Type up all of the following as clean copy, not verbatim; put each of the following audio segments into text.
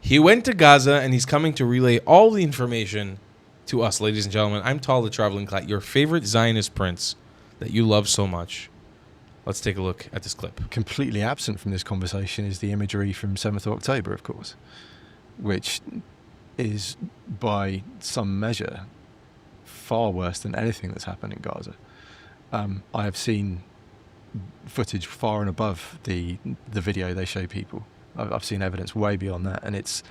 He went to Gaza, and he's coming to relay all the information to us, ladies and gentlemen. I'm Tal the Traveling Cat, your favorite Zionist prince that you love so much. Let's take a look at this clip. Completely absent from this conversation is the imagery from 7th of October, of course, which is, by some measure, far worse than anything that's happened in Gaza. I have seen footage far and above the video they show people. I've seen evidence way beyond that, and it's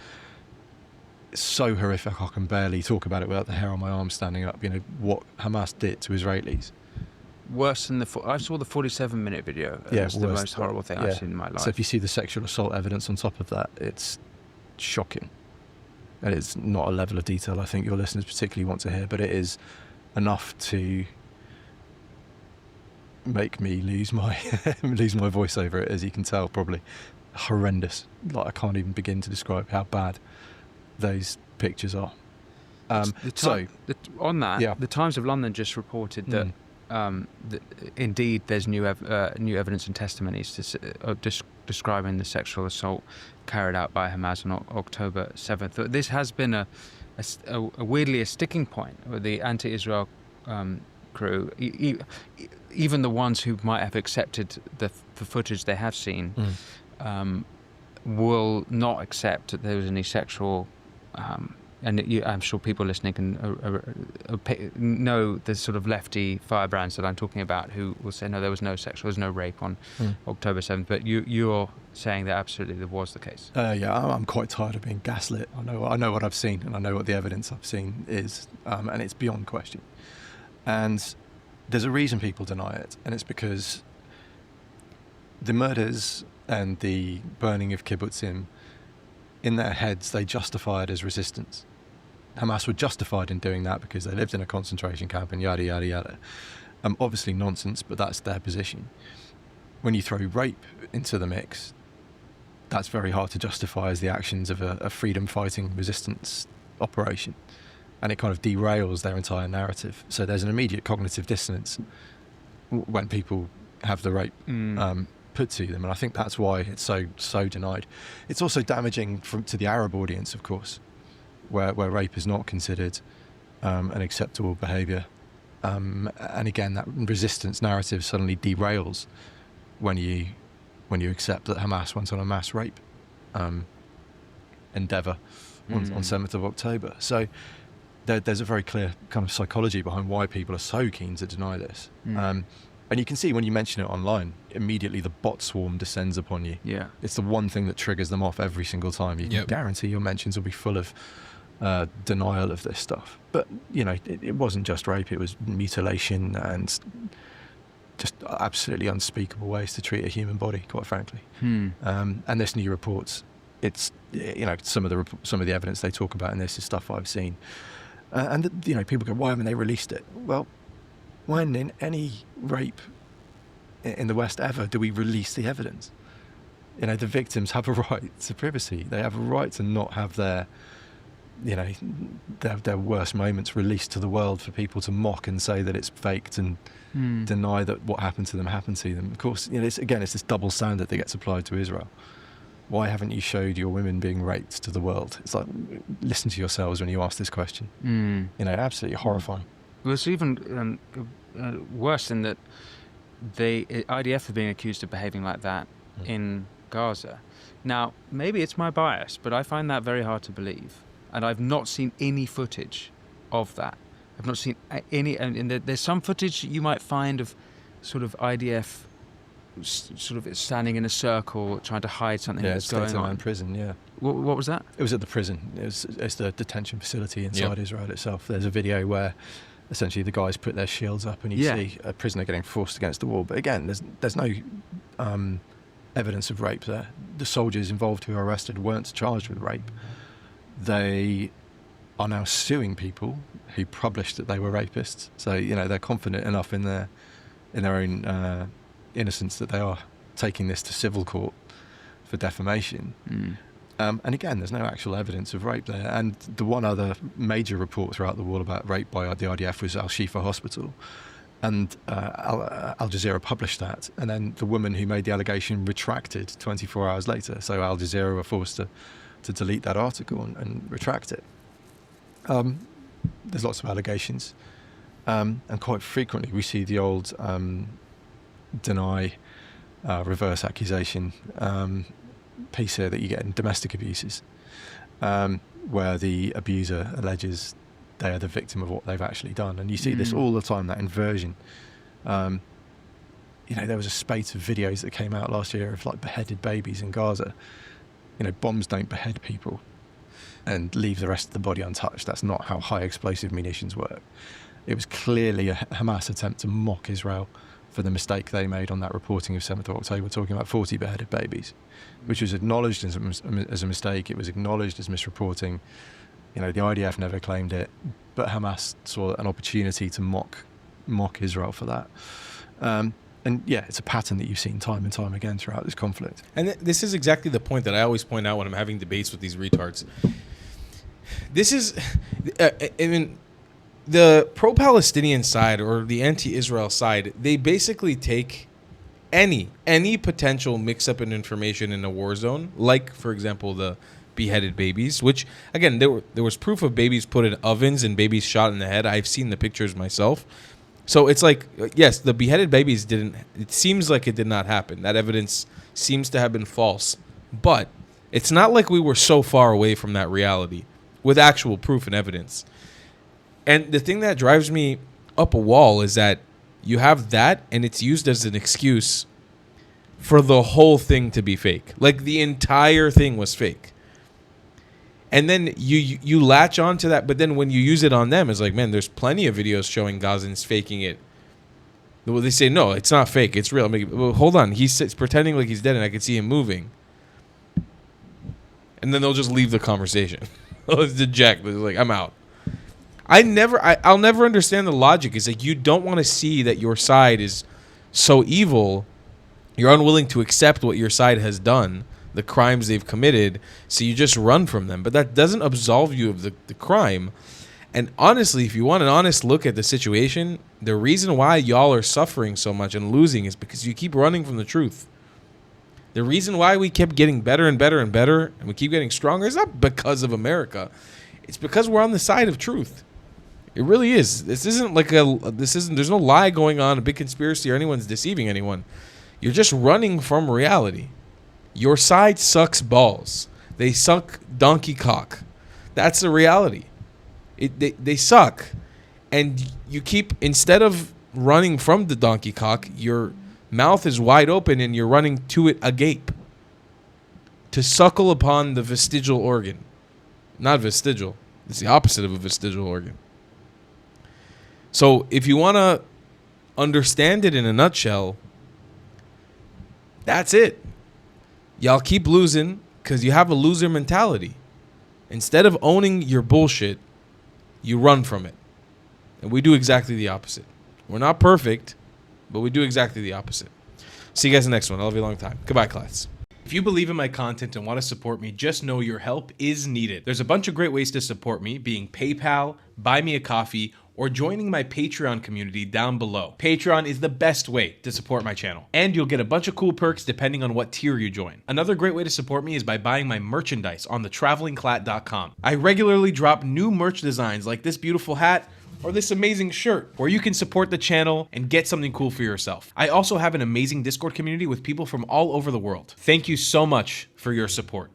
so horrific I can barely talk about it without the hair on my arm standing up. You know, what Hamas did to Israelis. Worse than I saw the 47-minute video. It's the most horrible thing I've seen in my life. So if you see the sexual assault evidence on top of that, it's shocking. And it's not a level of detail I think your listeners particularly want to hear, but it is enough to make me lose my voice over it, as you can tell, probably. Horrendous. Like, I can't even begin to describe how bad those pictures are. The Times of London just reported that indeed there's new evidence and testimonies describing the sexual assault carried out by Hamas on October 7th. This has been weirdly a sticking point with the anti-Israel crew. Even the ones who might have accepted the footage they have seen will not accept that there was any sexual. And I'm sure people listening can know the sort of lefty firebrands that I'm talking about, who will say, no, there was no rape on October 7th. But you're saying that absolutely there was the case. I'm quite tired of being gaslit. I know what I've seen, and I know what the evidence I've seen is, and it's beyond question. And there's a reason people deny it, and it's because the murders and the burning of kibbutzim, in their heads, they justify it as resistance. Hamas were justified in doing that because they lived in a concentration camp and yada, yada, yada. Obviously nonsense, but that's their position. When you throw rape into the mix, that's very hard to justify as the actions of a freedom-fighting resistance operation. And it kind of derails their entire narrative. So there's an immediate cognitive dissonance when people have the rape put to them, and I think that's why it's so denied. It's also damaging to the Arab audience, of course, where rape is not considered an acceptable behaviour, and again that resistance narrative suddenly derails when you accept that Hamas went on a mass rape endeavour on 7th of October. So there's a very clear kind of psychology behind why people are so keen to deny this. And you can see when you mention it online, immediately the bot swarm descends upon you. Yeah, it's the one thing that triggers them off every single time. You can guarantee your mentions will be full of denial of this stuff. But, you know, it wasn't just rape, it was mutilation and just absolutely unspeakable ways to treat a human body, quite frankly. And this new reports, it's, you know, some of the evidence they talk about in this is stuff I've seen. And, you know, people go, why haven't they released it? Well, when in any rape in the West ever do we release the evidence? You know, the victims have a right to privacy. They have a right to not have their worst moments released to the world for people to mock and say that it's faked and deny that what happened to them happened to them. Of course, you know, it's this double standard that gets applied to Israel. Why haven't you showed your women being raped to the world? It's like, listen to yourselves when you ask this question. You know, absolutely horrifying. Well, it's even worse in that the IDF are being accused of behaving like that in Gaza. Now, maybe it's my bias, but I find that very hard to believe. And I've not seen any footage of that. I've not seen any... And there's some footage you might find of sort of IDF sort of standing in a circle trying to hide something that's going on. In prison, yeah. What was that? It was at the prison. It's the detention facility inside Israel itself. There's a video where essentially the guys put their shields up and you see a prisoner getting forced against the wall. But again, there's no evidence of rape there. The soldiers involved who were arrested weren't charged with rape. They are now suing people who published that they were rapists. So, you know, they're confident enough in their own innocence that they are taking this to civil court for defamation. And again, there's no actual evidence of rape there. And the one other major report throughout the war about rape by the IDF was Al-Shifa Hospital. And Al Jazeera published that. And then the woman who made the allegation retracted 24 hours later. So Al Jazeera were forced to to delete that article and retract it. There's lots of allegations, and quite frequently we see the old deny, reverse accusation piece here that you get in domestic abuses, where the abuser alleges they are the victim of what they've actually done. And you see this all the time, that inversion. There was a spate of videos that came out last year of like beheaded babies in Gaza. Bombs don't behead people and leave the rest of the body untouched. That's not how high explosive munitions work. It was clearly a Hamas attempt to mock Israel for the mistake they made on that reporting of 7th of October, talking about 40 beheaded babies, which was acknowledged as a mistake. It was acknowledged as misreporting. The IDF never claimed it, but Hamas saw an opportunity to mock Israel for that. And yeah, it's a pattern that you've seen time and time again throughout this conflict. And this is exactly the point that I always point out when I'm having debates with these retards. This is, the pro-Palestinian side or the anti-Israel side, they basically take any potential mix-up in information in a war zone, like, for example, the beheaded babies, which, again, there was proof of babies put in ovens and babies shot in the head. I've seen the pictures myself. So it's like, yes, the beheaded babies it seems like it did not happen. That evidence seems to have been false. But it's not like we were so far away from that reality with actual proof and evidence. And the thing that drives me up a wall is that you have that and it's used as an excuse for the whole thing to be fake. Like the entire thing was fake. And then you latch on to that, but then when you use it on them, it's like, man, there's plenty of videos showing Gazans faking it. Well, they say, no, it's not fake, it's real. I'm like, well, hold on, he's pretending like he's dead and I can see him moving. And then they'll just leave the conversation. They'll just deject. They're like, I'm out. I'll never understand the logic. It's like, you don't want to see that your side is so evil. You're unwilling to accept what your side has done, the crimes they've committed, so you just run from them. But that doesn't absolve you of the crime. And honestly, if you want an honest look at the situation, the reason why y'all are suffering so much and losing is because you keep running from the truth. The reason why we kept getting better and better and better and we keep getting stronger is not because of America. It's because we're on the side of truth. It really is. There's no lie going on, a big conspiracy, or anyone's deceiving anyone. You're just running from reality. Your side sucks balls. They suck donkey cock. That's the reality. They suck. And you keep, instead of running from the donkey cock, your mouth is wide open and you're running to it agape. To suckle upon the vestigial organ. Not vestigial. It's the opposite of a vestigial organ. So if you want to understand it in a nutshell, that's it. Y'all keep losing because you have a loser mentality. Instead of owning your bullshit, you run from it. And we do exactly the opposite. We're not perfect, but we do exactly the opposite. See you guys in the next one. I love you a long time. Goodbye, class. If you believe in my content and want to support me, just know your help is needed. There's a bunch of great ways to support me, being PayPal, Buy Me a Coffee, or joining my Patreon community down below. Patreon is the best way to support my channel, and you'll get a bunch of cool perks depending on what tier you join. Another great way to support me is by buying my merchandise on thetravelingclat.com. I regularly drop new merch designs like this beautiful hat or this amazing shirt, where you can support the channel and get something cool for yourself. I also have an amazing Discord community with people from all over the world. Thank you so much for your support.